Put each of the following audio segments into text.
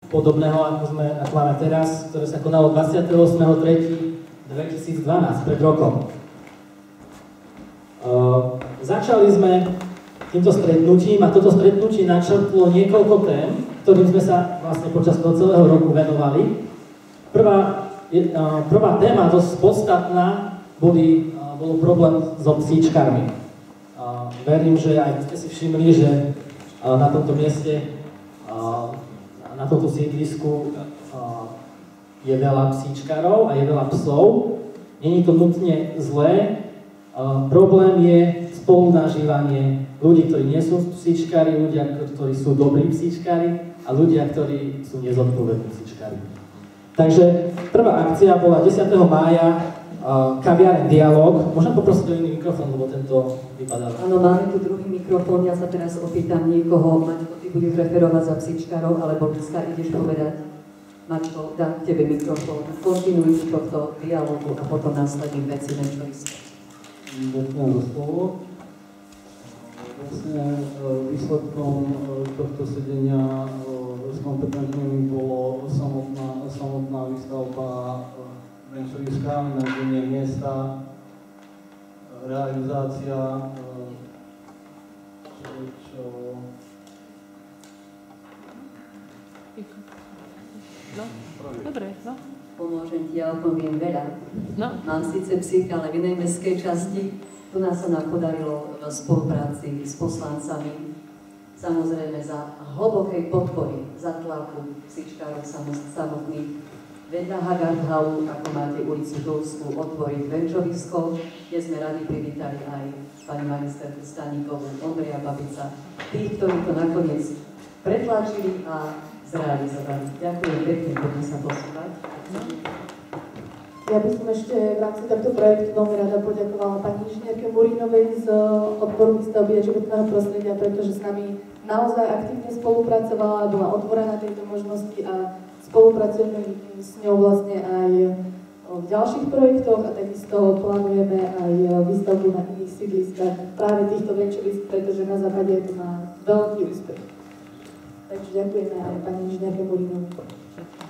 podobného, ako máme teraz, ktoré sa konalo 28.3.2012, pred rokom. Začali sme týmto stretnutím a toto stretnutie načrtlo niekoľko tém, ktorým sme sa vlastne počas toho celého roku venovali. Prvá téma, dosť podstatná, bol problém so psíčkarmi. Verím, že aj ste si všimli, že na tomto mieste, na tomto sídlisku je veľa psíčkarov a je veľa psov. Nie je to nutne zlé. Problém je spolunažívanie ľudí, ktorí nie sú psíčkari, ľudia, ktorí sú dobrí psíčkari a ľudia, ktorí sú nezodpovední psíčkari. Takže prvá akcia bola 10. mája, kaviareň Dialóg. Môžem poprosiť o iný mikrofón, lebo tento vypadá. Áno, máme tu druhý mikrofón. Ja sa teraz opýtam niekoho. Maťko, ty budeš referovať za psíčkarov, alebo dneska ideš povedať? Maťko, dám tebe mikrofón. Kontinuuj tohto dialógu a potom následným veci Venčovisko. Ďakujem za slovo. Vlastne výsledkom tohto sedenia s kompetentnými bolo samotná výstavba Venčoviska, nájdenie miesta, realizácia, No, dobre, no. Pomôžem ti, ja o tom viem veľa. No. Mám síce psík, ale v inej mestskej časti. Tu nás sa nám podarilo v spolupráci s poslancami, samozrejme za hlbokej podpory, za tlaku psíčkárov samotných, vedľa Hagardhalu, ako máte ulicu Dulskú, otvoriť Venčovisko, kde sme radi privítali aj pani magisterku Staníkovú, Ondreja Babica, tých, ktorí to nakoniec pretlačili a zrealizovali. Ďakujem pekne, poďme sa posúvať. Ja by som ešte v rámci tohto projektu veľmi rada poďakovala pani inžinierke Murínovej z odboru výstavby a životného prostredia, pretože s nami naozaj aktívne spolupracovala, bola otvorená tejto možnosti a spolupracujeme s ňou vlastne aj v ďalších projektoch a takisto plánujeme aj výstavbu na iných sídliskách práve týchto venčovisk, pretože na západe to má veľký úspech. Takže ďakujeme aj pani inžinierke Murínovej.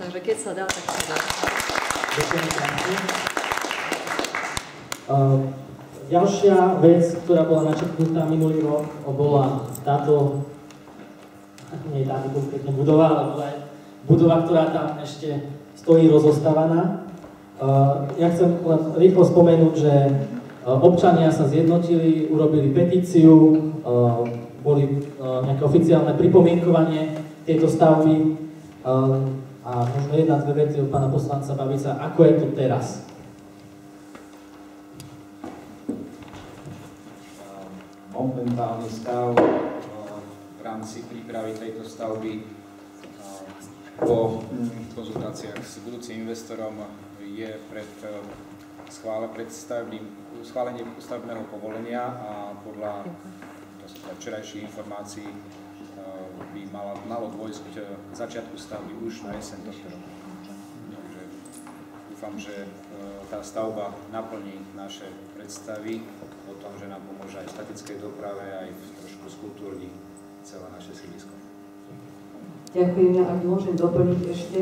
Takže keď sa dá, tak sa dá. Ďalšia vec, ktorá bola načrtnutá minulý rok, bola táto, nie táto konkrétne budova, ale budova, ktorá tam ešte stojí rozostávaná. Ja chcem len rýchlo spomenúť, že občania sa zjednotili, urobili petíciu, boli nejaké oficiálne pripomienkovanie tejto stavby. A možno jedna z dve veci od pána poslanca Babica, ako je to teraz? Momentálny stav v rámci prípravy tejto stavby po konzultáciách s budúcim investorom je pred schválením stavebného povolenia a podľa včerajších informácií by malo dôjsť k začiatku stavby už na jeseň tohto roku. Takže dúfam, že tá stavba naplní naše predstavy o tom, že nám pomôže aj v statickej doprave, aj trošku skultúrni celé naše sídlisko. Ďakujem, ak môžem doplniť ešte.